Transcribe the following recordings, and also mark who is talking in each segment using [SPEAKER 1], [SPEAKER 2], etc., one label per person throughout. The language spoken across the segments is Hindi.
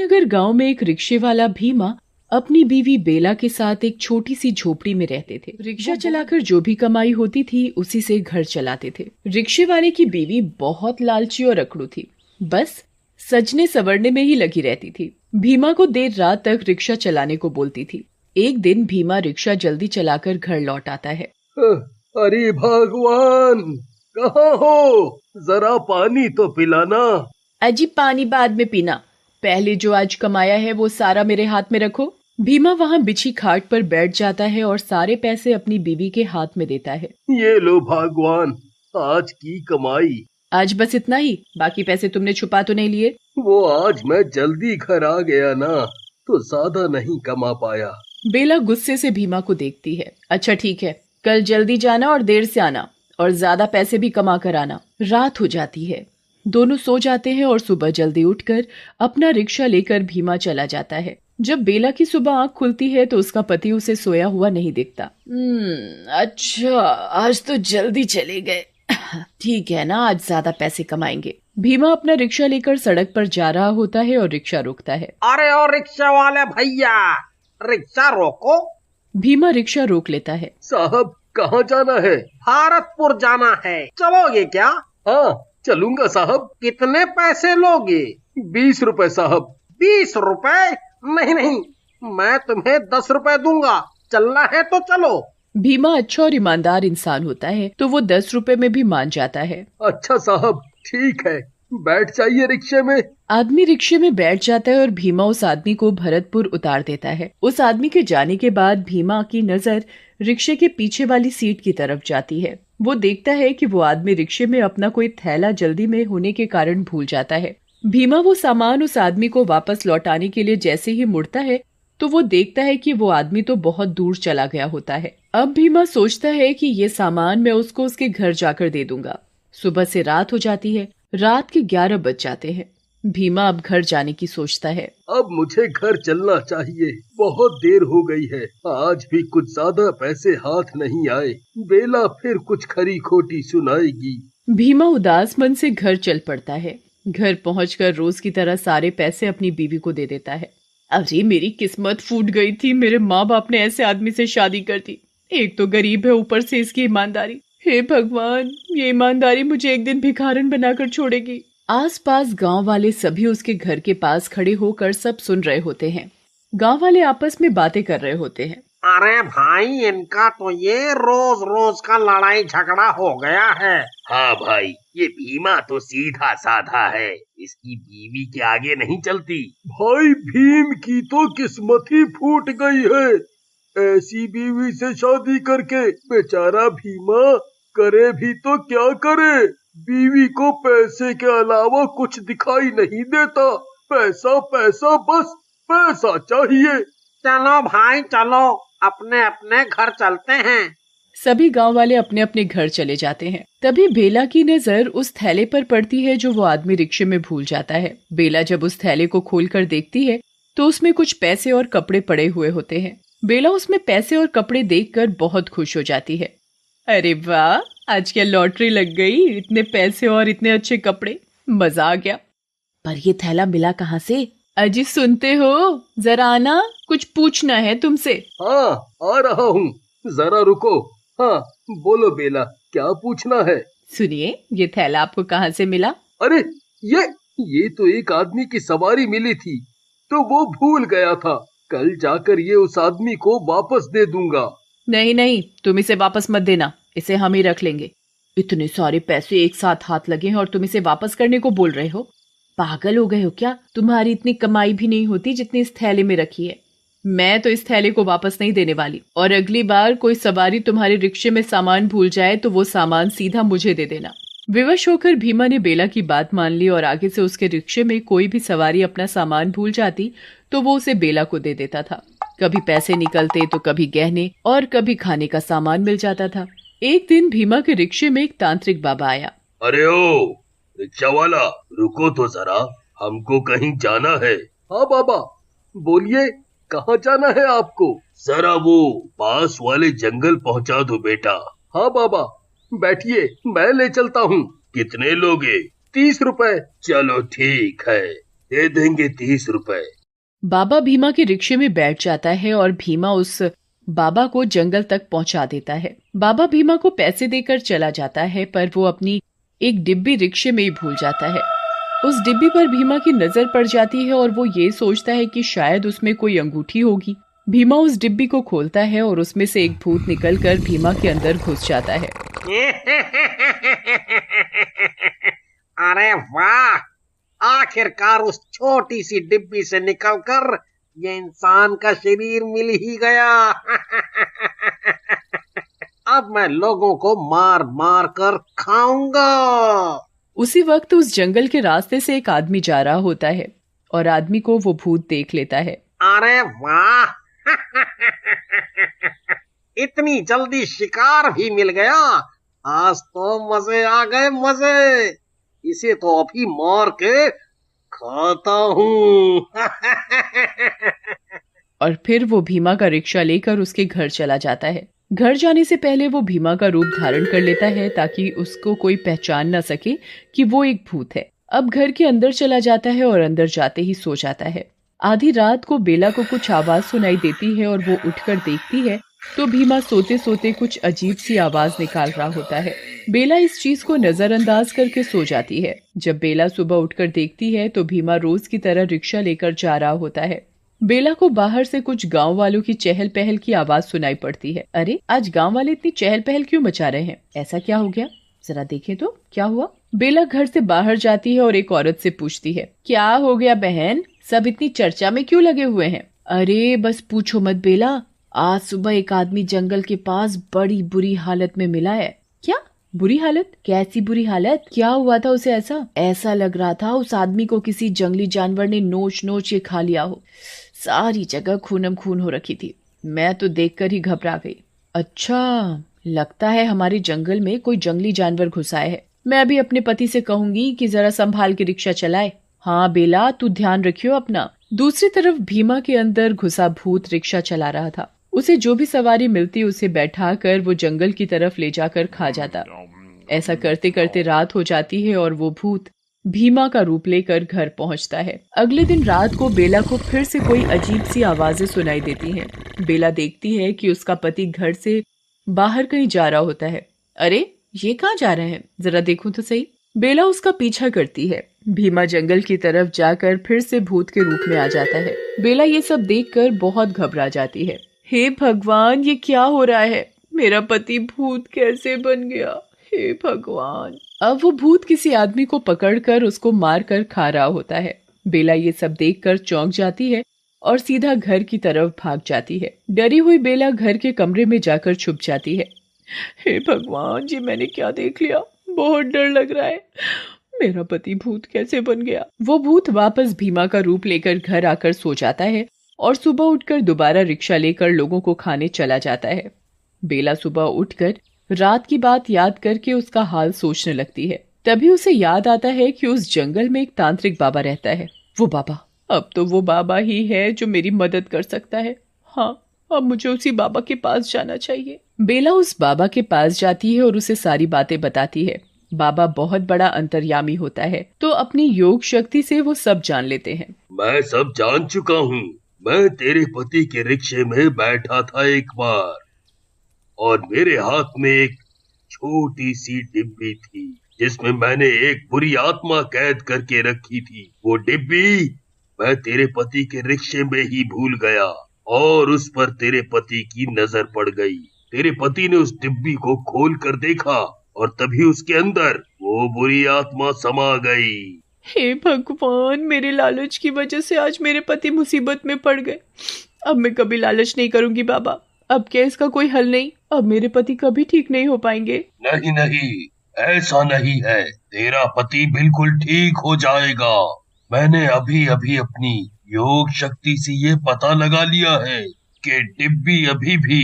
[SPEAKER 1] श्रीनगर गांव में एक रिक्शे वाला भीमा अपनी बीवी बेला के साथ एक छोटी सी झोपड़ी में रहते थे। रिक्शा चलाकर जो भी कमाई होती थी उसी से घर चलाते थे। रिक्शे वाले की बीवी बहुत लालची और अकड़ू थी, बस सजने संवरने में ही लगी रहती थी। भीमा को देर रात तक रिक्शा चलाने को बोलती थी। एक दिन भीमा रिक्शा जल्दी चलाकर घर लौट आता है।
[SPEAKER 2] अरे भगवान, कहाँ हो? जरा पानी तो पिलाना।
[SPEAKER 1] अजी पानी बाद में पीना, पहले जो आज कमाया है वो सारा मेरे हाथ में रखो। भीमा वहाँ बिछी खाट पर बैठ जाता है और सारे पैसे अपनी बीवी के हाथ में देता है।
[SPEAKER 2] ये लो भगवान, आज की कमाई।
[SPEAKER 1] आज बस इतना ही, बाकी पैसे तुमने छुपा तो नहीं लिए?
[SPEAKER 2] वो आज मैं जल्दी घर आ गया ना, तो ज्यादा नहीं कमा पाया।
[SPEAKER 1] बेला गुस्से से भीमा को देखती है। अच्छा ठीक है, कल जल्दी जाना और देर से आना और ज्यादा पैसे भी कमा कर आना। रात हो जाती है, दोनों सो जाते हैं और सुबह जल्दी उठकर अपना रिक्शा लेकर भीमा चला जाता है। जब बेला की सुबह आंख खुलती है तो उसका पति उसे सोया हुआ नहीं दिखता। अच्छा, आज तो जल्दी चले गए। ठीक है ना, आज ज्यादा पैसे कमाएंगे। भीमा अपना रिक्शा लेकर सड़क पर जा रहा होता है और रिक्शा रोकता है।
[SPEAKER 3] अरे ओ रिक्शा वाले भैया, रिक्शा रोको।
[SPEAKER 1] भीमा रिक्शा रोक लेता है।
[SPEAKER 2] साहब, कहाँ जाना है?
[SPEAKER 3] भारतपुर जाना है, चलोगे क्या?
[SPEAKER 2] हाँ चलूंगा साहब।
[SPEAKER 3] कितने पैसे लोगे?
[SPEAKER 2] 20 रुपए साहब।
[SPEAKER 3] 20 रुपए? नहीं नहीं, मैं तुम्हें 10 रुपए दूंगा। चलना है तो चलो।
[SPEAKER 1] भीमा अच्छा और ईमानदार इंसान होता है तो वो 10 रुपए में भी मान जाता है।
[SPEAKER 2] अच्छा साहब, ठीक है, बैठ जाइए रिक्शे में।
[SPEAKER 1] आदमी रिक्शे में बैठ जाता है और भीमा उस आदमी को भरतपुर उतार देता है। उस आदमी के जाने के बाद भीमा की नजर रिक्शे के पीछे वाली सीट की तरफ जाती है। वो देखता है कि वो आदमी रिक्शे में अपना कोई थैला जल्दी में होने के कारण भूल जाता है। भीमा वो सामान उस आदमी को वापस लौटाने के लिए जैसे ही मुड़ता है तो वो देखता है कि वो आदमी तो बहुत दूर चला गया होता है। अब भीमा सोचता है कि ये सामान मैं उसको उसके घर जाकर दे दूंगा। सुबह से रात हो जाती है, रात के 11 बज जाते हैं। भीमा अब घर जाने की सोचता है।
[SPEAKER 2] अब मुझे घर चलना चाहिए, बहुत देर हो गई है। आज भी कुछ ज्यादा पैसे हाथ नहीं आए। बेला फिर कुछ खरी खोटी सुनाएगी।
[SPEAKER 1] भीमा उदास मन से घर चल पड़ता है। घर पहुंचकर रोज की तरह सारे पैसे अपनी बीवी को दे देता है। अरे मेरी किस्मत फूट गई थी, मेरे माँ बाप ने ऐसे आदमी से शादी कर दी। एक तो गरीब है, ऊपर से इसकी ईमानदारी। हे भगवान, ये ईमानदारी मुझे एक दिन भिखारन बनाकर छोड़ेगी। आसपास गांव वाले सभी उसके घर के पास खड़े होकर सब सुन रहे होते हैं। गांव वाले आपस में बातें कर रहे होते हैं।
[SPEAKER 3] अरे भाई, इनका तो ये रोज रोज का लड़ाई झगड़ा हो गया है।
[SPEAKER 4] हाँ भाई, ये भीमा तो सीधा साधा है, इसकी बीवी के आगे नहीं चलती।
[SPEAKER 2] भाई, भीम की तो किस्मत ही फूट गई है। ऐसी बीवी से शादी करके बेचारा भीमा करे भी तो क्या करे। बीवी को पैसे के अलावा कुछ दिखाई नहीं देता। पैसा पैसा, बस पैसा चाहिए।
[SPEAKER 3] चलो भाई चलो, अपने अपने घर चलते हैं।
[SPEAKER 1] सभी गांव वाले अपने अपने घर चले जाते हैं। तभी बेला की नजर उस थैले पर पड़ती है जो वो आदमी रिक्शे में भूल जाता है। बेला जब उस थैले को खोलकर देखती है तो उसमें कुछ पैसे और कपड़े पड़े हुए होते हैं। बेला उसमें पैसे और कपड़े देखकर बहुत खुश हो जाती है। अरे वाह, आज क्या लॉटरी लग गई, इतने पैसे और इतने अच्छे कपड़े, मजा आ गया। पर ये थैला मिला कहाँ से? अजी सुनते हो, जरा आना, कुछ पूछना है तुमसे।
[SPEAKER 2] हाँ आ रहा हूँ, जरा रुको। हाँ बोलो बेला, क्या पूछना है?
[SPEAKER 1] सुनिए, ये थैला आपको कहाँ से मिला?
[SPEAKER 2] अरे ये तो एक आदमी की सवारी मिली थी, तो वो भूल गया था। कल जाकर ये उस आदमी को वापस दे दूंगा।
[SPEAKER 1] नहीं नहीं, तुम इसे वापस मत देना, इसे हम ही रख लेंगे। इतने सारे पैसे एक साथ हाथ लगे हैं और तुम इसे वापस करने को बोल रहे हो? पागल हो गए हो क्या? तुम्हारी इतनी कमाई भी नहीं होती जितनी इस थैले में रखी है। मैं तो इस थैले को वापस नहीं देने वाली, और अगली बार कोई सवारी तुम्हारे रिक्शे में सामान भूल जाए तो वो सामान सीधा मुझे दे देना। विवश होकर भीमा ने बेला की बात मान ली और आगे से उसके रिक्शे में कोई भी सवारी अपना सामान भूल जाती तो वो उसे बेला को दे देता था। कभी पैसे निकलते तो कभी गहने और कभी खाने का सामान मिल जाता था। एक दिन भीमा के रिक्शे में एक तांत्रिक बाबा आया।
[SPEAKER 4] अरे ओ रिक्शा वाला, रुको तो जरा, हमको कहीं जाना है।
[SPEAKER 2] हाँ बाबा, बोलिए, कहाँ जाना है आपको?
[SPEAKER 4] जरा वो पास वाले जंगल पहुँचा दो बेटा।
[SPEAKER 2] हाँ बाबा, बैठिए, मैं ले चलता हूँ।
[SPEAKER 4] कितने लोगे?
[SPEAKER 2] 30 रुपए।
[SPEAKER 4] चलो ठीक है, दे देंगे 30 रुपए।
[SPEAKER 1] बाबा भीमा के रिक्शे में बैठ जाता है और भीमा उस बाबा को जंगल तक पहुंचा देता है। बाबा भीमा को पैसे देकर चला जाता है, पर वो अपनी एक डिब्बी रिक्शे में ही भूल जाता है। उस डिब्बी पर भीमा की नजर पड़ जाती है और वो ये सोचता है कि शायद उसमें कोई अंगूठी होगी। भीमा उस डिब्बी को खोलता है और उसमें से एक भूत निकलकर भीमा के अंदर घुस जाता है।
[SPEAKER 3] अरे वाह, आखिरकार उस छोटी सी डिब्बी से निकलकर ये इंसान का शरीर मिल ही गया। अब मैं लोगों को मार मार कर खाऊंगा।
[SPEAKER 1] उसी वक्त उस जंगल के रास्ते से एक आदमी जा रहा होता है और आदमी को वो भूत देख लेता है।
[SPEAKER 3] अरे वाह, इतनी जल्दी शिकार भी मिल गया। आज तो मजे आ गए, मजे। इसे तो अभी मार के खाता हूँ।
[SPEAKER 1] और फिर वो भीमा का रिक्शा लेकर उसके घर चला जाता है। घर जाने से पहले वो भीमा का रूप धारण कर लेता है ताकि उसको कोई पहचान न सके कि वो एक भूत है। अब घर के अंदर चला जाता है और अंदर जाते ही सो जाता है। आधी रात को बेला को कुछ आवाज सुनाई देती है और वो उठकर देखती है तो भीमा सोते सोते कुछ अजीब सी आवाज निकाल रहा होता है। बेला इस चीज को नजरअंदाज करके सो जाती है। जब बेला सुबह उठकर देखती है तो भीमा रोज की तरह रिक्शा लेकर जा रहा होता है। बेला को बाहर से कुछ गांव वालों की चहल पहल की आवाज सुनाई पड़ती है। अरे, आज गांव वाले इतनी चहल पहल क्यों मचा रहे हैं? ऐसा क्या हो गया? जरा देखें तो क्या हुआ। बेला घर से बाहर जाती है और एक औरत से पूछती है, क्या हो गया बहन, सब इतनी चर्चा में क्यों लगे हुए हैं? अरे बस पूछो मत बेला, आज सुबह एक आदमी जंगल के पास बड़ी बुरी हालत में मिला है। क्या बुरी हालत? कैसी बुरी हालत? क्या हुआ था उसे? ऐसा लग रहा था उस आदमी को किसी जंगली जानवर ने नोच नोच के खा लिया हो। सारी जगह खूनम खून हो रखी थी। मैं तो देखकर ही घबरा गई। अच्छा, लगता है हमारे जंगल में कोई जंगली जानवर घुसा है। मैं अभी अपने पति से कहूंगी कि जरा संभाल के रिक्शा चलाए। हाँ बेला, तू ध्यान रखियो अपना। दूसरी तरफ भीमा के अंदर घुसा भूत रिक्शा चला रहा था। उसे जो भी सवारी मिलती उसे बैठाकर वो जंगल की तरफ ले जाकर खा जाता। ऐसा करते करते रात हो जाती है और वो भूत भीमा का रूप लेकर घर पहुंचता है। अगले दिन रात को बेला को फिर से कोई अजीब सी आवाजें सुनाई देती हैं। बेला देखती है कि उसका पति घर से बाहर कहीं जा रहा होता है। अरे, ये कहाँ जा रहे हैं? जरा देखूं तो सही। बेला उसका पीछा करती है। भीमा जंगल की तरफ जाकर फिर से भूत के रूप में आ जाता है। बेला ये सब देखकर बहुत घबरा जाती है। हे भगवान, ये क्या हो रहा है? मेरा पति भूत कैसे बन गया? हे भगवान। अब वो भूत किसी आदमी को पकड़कर उसको मारकर खा रहा होता है। बेला ये सब देखकर चौंक जाती है और सीधा घर की तरफ भाग जाती है। डरी हुई बेला घर के कमरे में जाकर छुप जाती है। हे भगवान जी, मैंने क्या देख लिया? बहुत डर लग रहा है। मेरा पति भूत कैसे बन गया? वो भूत वापस भीमा का रूप लेकर घर आकर सो जाता है और सुबह उठकर दोबारा रिक्शा लेकर लोगों को खाने चला जाता है। बेला सुबह उठकर रात की बात याद करके उसका हाल सोचने लगती है। तभी उसे याद आता है कि उस जंगल में एक तांत्रिक बाबा रहता है। वो बाबा, अब तो वो बाबा ही है जो मेरी मदद कर सकता है। हाँ, अब मुझे उसी बाबा के पास जाना चाहिए। बेला उस बाबा के पास जाती है और उसे सारी बातें बताती है। बाबा बहुत बड़ा अंतर्यामी होता है, तो अपनी योग शक्ति से वो सब जान लेते हैं।
[SPEAKER 4] मैं सब जान चुका हूँ। मैं तेरे पति के रिक्शे में बैठा था एक बार और मेरे हाथ में एक छोटी सी डिब्बी थी जिसमें मैंने एक बुरी आत्मा कैद करके रखी थी। वो डिब्बी मैं तेरे पति के रिक्शे में ही भूल गया और उस पर तेरे पति की नजर पड़ गई। तेरे पति ने उस डिब्बी को खोल कर देखा और तभी उसके अंदर वो बुरी आत्मा समा गई।
[SPEAKER 1] हे भगवान, मेरे लालच की वजह से आज मेरे पति मुसीबत में पड़ गए। अब मैं कभी लालच नहीं करूंगी बाबा। अब क्या इसका कोई हल नहीं? अब मेरे पति कभी ठीक नहीं हो पाएंगे।
[SPEAKER 4] नहीं नहीं, ऐसा नहीं है। तेरा पति बिल्कुल ठीक हो जाएगा। मैंने अभी अभी अपनी योग शक्ति से ये पता लगा लिया है कि डिब्बी अभी भी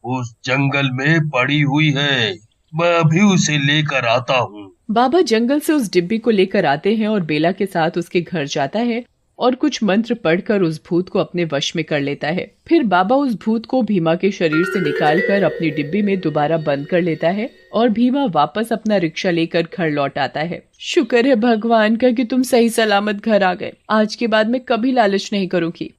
[SPEAKER 4] उस जंगल में पड़ी हुई है। मैं अभी उसे लेकर आता हूँ।
[SPEAKER 1] बाबा जंगल से उस डिब्बी को लेकर आते हैं और बेला के साथ उसके घर जाता है और कुछ मंत्र पढ़कर उस भूत को अपने वश में कर लेता है। फिर बाबा उस भूत को भीमा के शरीर से निकालकर अपनी डिब्बी में दोबारा बंद कर लेता है और भीमा वापस अपना रिक्शा लेकर घर लौट आता है। शुक्र है भगवान का कि तुम सही सलामत घर आ गए। आज के बाद मैं कभी लालच नहीं करूंगी।